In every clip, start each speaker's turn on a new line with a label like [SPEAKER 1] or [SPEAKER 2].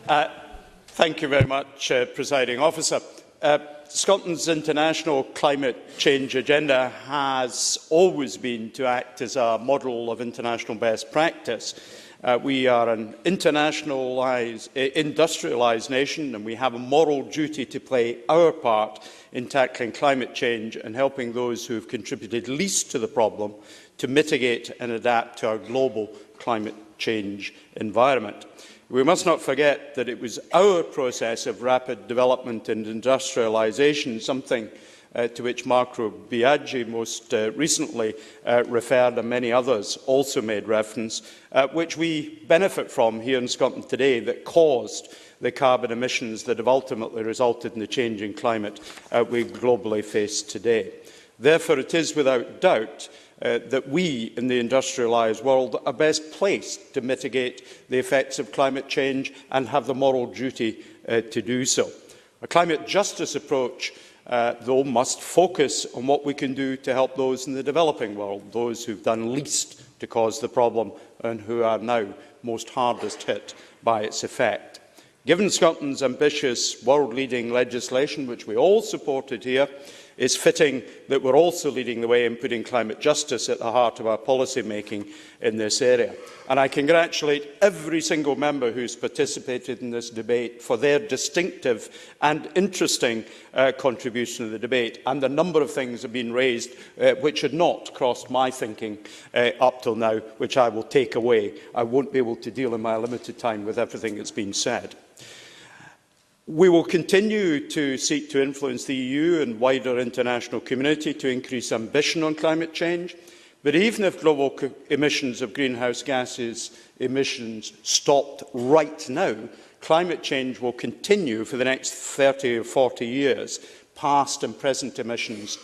[SPEAKER 1] Thank you very much, Presiding Officer. Scotland's international climate change agenda has always been to act as a model of international best practice. We are an industrialised nation, and we have a moral duty to play our part in tackling climate change and helping those who have contributed least to the problem to mitigate and adapt to our global climate change environment. We must not forget that it was our process of rapid development and industrialisation, something to which Marco Biaggi most recently referred, and many others also made reference, which we benefit from here in Scotland today, that caused the carbon emissions that have ultimately resulted in the changing climate we globally face today. Therefore, it is without doubt that we in the industrialised world are best placed to mitigate the effects of climate change and have the moral duty to do so. A climate justice approach, though, must focus on what we can do to help those in the developing world, those who have done least to cause the problem and who are now most hardest hit by its effect. Given Scotland's ambitious world-leading legislation, which we all supported here, it's fitting that we're also leading the way in putting climate justice at the heart of our policy making in this area. And I congratulate every single member who's participated in this debate for their distinctive and interesting contribution to the debate. And the number of things have been raised which had not crossed my thinking up till now, which I will take away. I won't be able to deal in my limited time with everything that's been said. We will continue to seek to influence the EU and wider international community to increase ambition on climate change. But even if global emissions of greenhouse gases emissions stopped right now, climate change will continue for the next 30 or 40 years. Past and present emissions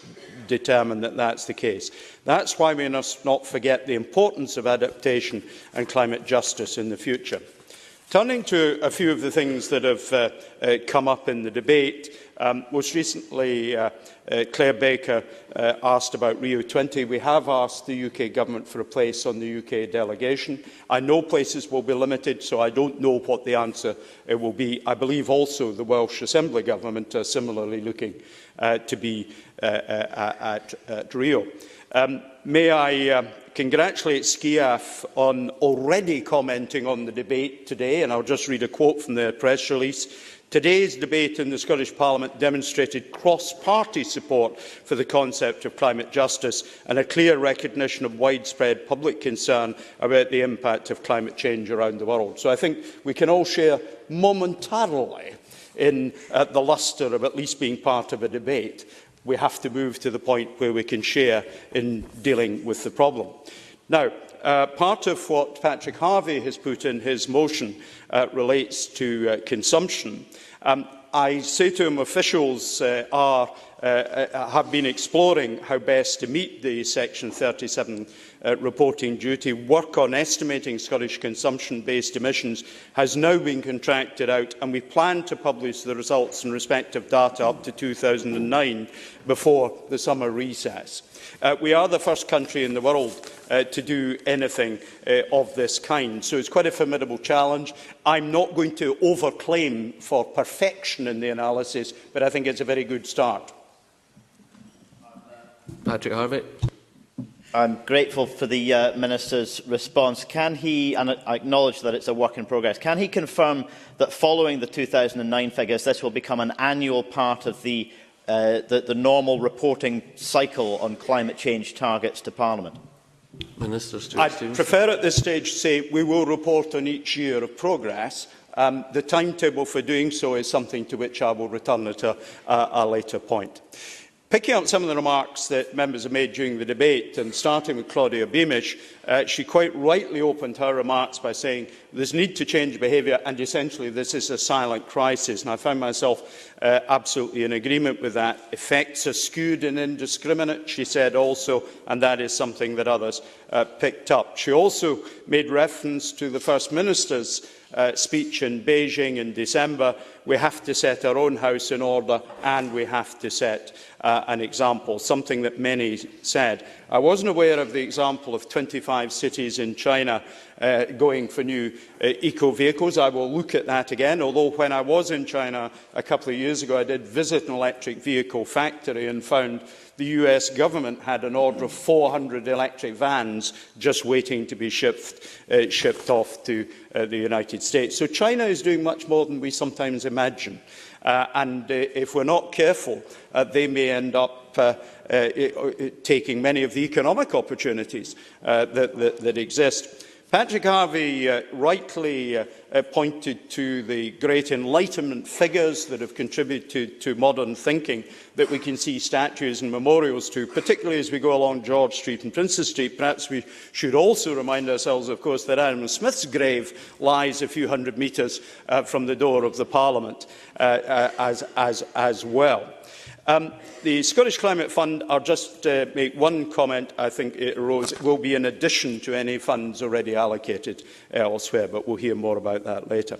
[SPEAKER 1] determine that that's the case. That's why we must not forget the importance of adaptation and climate justice in the future. Turning to a few of the things that have come up in the debate, most recently Claire Baker asked about Rio 20. We have asked the UK Government for a place on the UK delegation. I know places will be limited, so I don't know what the answer will be. I believe also the Welsh Assembly Government are similarly looking to be at Rio. May I congratulate SCIAF on already commenting on the debate today, and I'll just read a quote from their press release. Today's debate in the Scottish Parliament demonstrated cross-party support for the concept of climate justice and a clear recognition of widespread public concern about the impact of climate change around the world. So I think we can all share momentarily in the lustre of at least being part of a debate. We have to move to the point where we can share in dealing with the problem. Now, part of what Patrick Harvey has put in his motion relates to consumption. I say to him officials have been exploring how best to meet the Section 37 reporting duty. Work on estimating Scottish consumption-based emissions has now been contracted out, and we plan to publish the results and respective data up to 2009 before the summer recess. We are the first country in the world to do anything of this kind, so it's quite a formidable challenge. I'm not going to overclaim for perfection in the analysis, but I think it's a very good start.
[SPEAKER 2] Patrick Harvey.
[SPEAKER 3] I'm grateful for the Minister's response. Can he, and I acknowledge that it's a work in progress, can he confirm that following the 2009 figures, this will become an annual part of the normal reporting cycle on climate change targets to Parliament?
[SPEAKER 2] Minister Stewart.
[SPEAKER 1] I prefer at this stage to say we will report on each year of progress. The timetable for doing so is something to which I will return at a later point. Picking up some of the remarks that members have made during the debate, and starting with Claudia Beamish, she quite rightly opened her remarks by saying there's need to change behaviour and essentially this is a silent crisis. And I found myself absolutely in agreement with that. Effects are skewed and indiscriminate, she said also, and that is something that others picked up. She also made reference to the First Minister's speech in Beijing in December. We have to set our own house in order and we have to set an example, something that many said. I wasn't aware of the example of 25 cities in China going for new eco-vehicles. I will look at that again, although when I was in China a couple of years ago, I did visit an electric vehicle factory and found the US government had an order of 400 electric vans just waiting to be shipped off to the United States. So China is doing much more than we sometimes imagine. And if we're not careful, they may end up taking many of the economic opportunities that exist. Patrick Harvey rightly pointed to the great Enlightenment figures that have contributed to modern thinking that we can see statues and memorials to, particularly as we go along George Street and Princes Street. Perhaps we should also remind ourselves, of course, that Adam Smith's grave lies a few hundred metres from the door of the Parliament as well. The Scottish Climate Fund, I'll just make one comment. I think it arose. It will be in addition to any funds already allocated elsewhere, but we'll hear more about that later.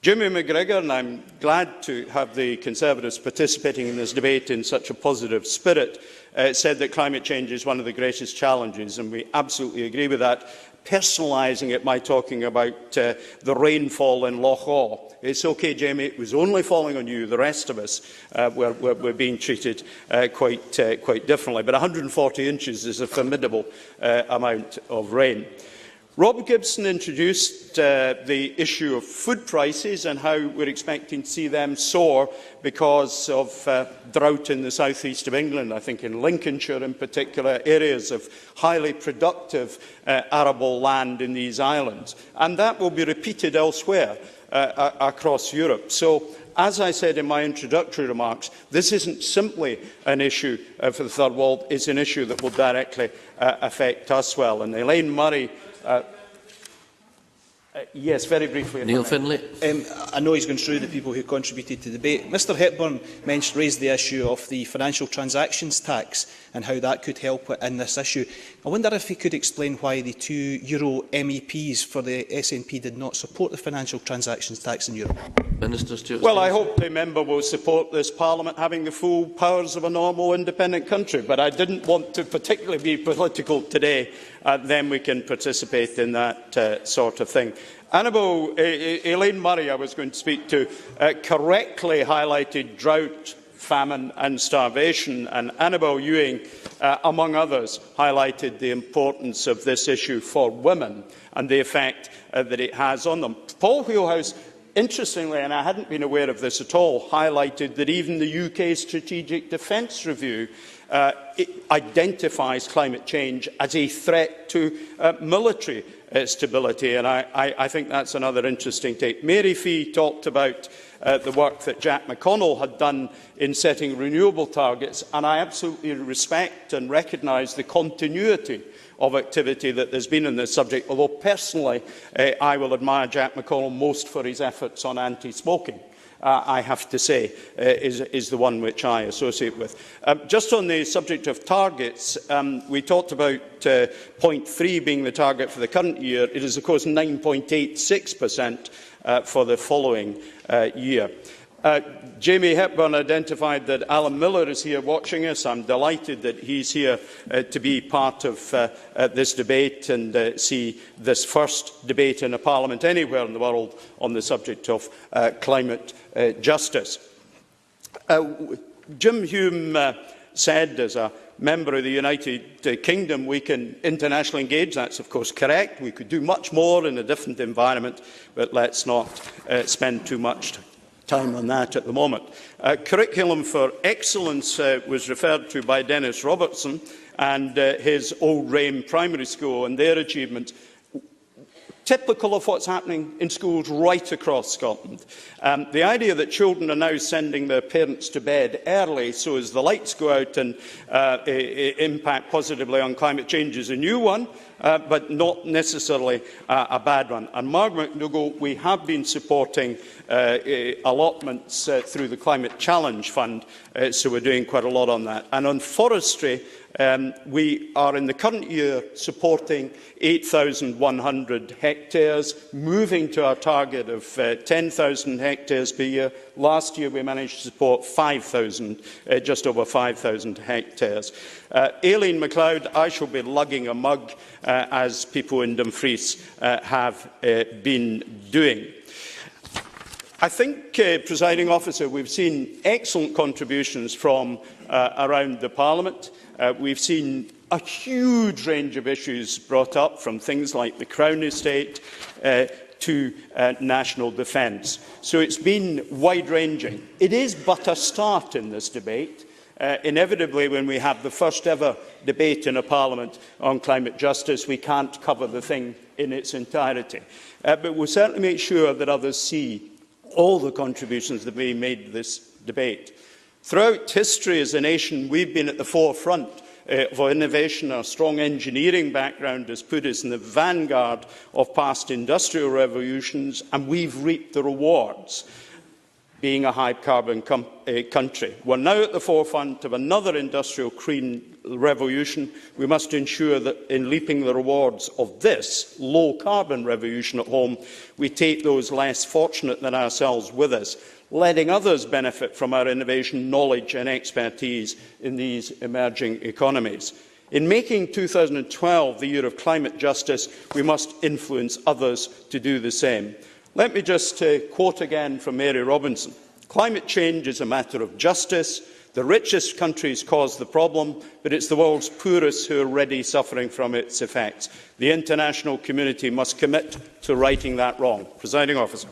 [SPEAKER 1] Jimmy McGregor, and I'm glad to have the Conservatives participating in this debate in such a positive spirit, said that climate change is one of the greatest challenges, and we absolutely agree with that. Personalising it by talking about the rainfall in Loch Awe. It's okay, Jamie, it was only falling on you. The rest of us we're being treated quite differently. But 140 inches is a formidable amount of rain. Rob Gibson introduced the issue of food prices and how we're expecting to see them soar because of drought in the south-east of England, I think in Lincolnshire in particular, areas of highly productive arable land in these islands. And that will be repeated elsewhere across Europe. So, as I said in my introductory remarks, this isn't simply an issue for the Third World, it's an issue that will directly affect us well. And Elaine Murray yes, very briefly.
[SPEAKER 2] Neil Findlay.
[SPEAKER 4] I know he's gone through the people who contributed to the debate. Mr Hepburn raised the issue of the financial transactions tax and how that could help in this issue. I wonder if he could explain why the 2 Euro MEPs for the SNP did not support the financial transactions tax in Europe.
[SPEAKER 2] Minister Stewart.
[SPEAKER 1] Well, I hope the member will support this Parliament having the full powers of a normal independent country, but I didn't want to particularly be political today. Then we can participate in that sort of thing. Annabel, Elaine Murray, I was going to speak to, correctly highlighted drought, famine and starvation, and Annabel Ewing, among others, highlighted the importance of this issue for women and the effect that it has on them. Paul Wheelhouse, interestingly, and I hadn't been aware of this at all, highlighted that even the UK Strategic Defence Review it identifies climate change as a threat to military stability, and I think that's another interesting take. Mary Fee talked about the work that Jack McConnell had done in setting renewable targets, and I absolutely respect and recognise the continuity of activity that there's been in this subject, although personally I will admire Jack McConnell most for his efforts on anti-smoking. I have to say, is the one which I associate with. Just on the subject of targets, we talked about point 3 being the target for the current year. It is, of course, 9.86% for the following year. Jamie Hepburn identified that Alan Miller is here watching us. I'm delighted that he's here to be part of this debate and see this first debate in a parliament anywhere in the world on the subject of climate justice. Jim Hume said, as a member of the United Kingdom, we can internationally engage. That's, of course, correct. We could do much more in a different environment, but let's not spend too much time on that at the moment. Curriculum for Excellence was referred to by Dennis Robertson and his Old Rame Primary School and their achievements. Typical of what's happening in schools right across Scotland. The idea that children are now sending their parents to bed early so as the lights go out and impact positively on climate change is a new one. but not necessarily a bad one. And Margaret McDougall, we have been supporting allotments through the Climate Challenge Fund, so we're doing quite a lot on that. And on forestry, we are in the current year supporting 8,100 hectares, moving to our target of 10,000 hectares per year. Last year we managed to support 5,000, just over 5,000 hectares. Aileen MacLeod, I shall be lugging a mug, as people in Dumfries have been doing. I think, Presiding Officer, we've seen excellent contributions from around the Parliament. We've seen a huge range of issues brought up, from things like the Crown Estate to national defence. So it's been wide-ranging. It is but a start in this debate. Inevitably, when we have the first ever debate in a Parliament on climate justice, we can't cover the thing in its entirety. But we'll certainly make sure that others see all the contributions that we made to this debate. Throughout history as a nation, we've been at the forefront of innovation. Our strong engineering background has put us in the vanguard of past industrial revolutions, and we've reaped the rewards, being a high-carbon country. We're now at the forefront of another industrial green revolution. We must ensure that in reaping the rewards of this low-carbon revolution at home, we take those less fortunate than ourselves with us, letting others benefit from our innovation, knowledge and expertise in these emerging economies. In making 2012 the year of climate justice, we must influence others to do the same. Let me just quote again from Mary Robinson. Climate change is a matter of justice. The richest countries cause the problem, but it's the world's poorest who are already suffering from its effects. The international community must commit to righting that wrong. Presiding Officer.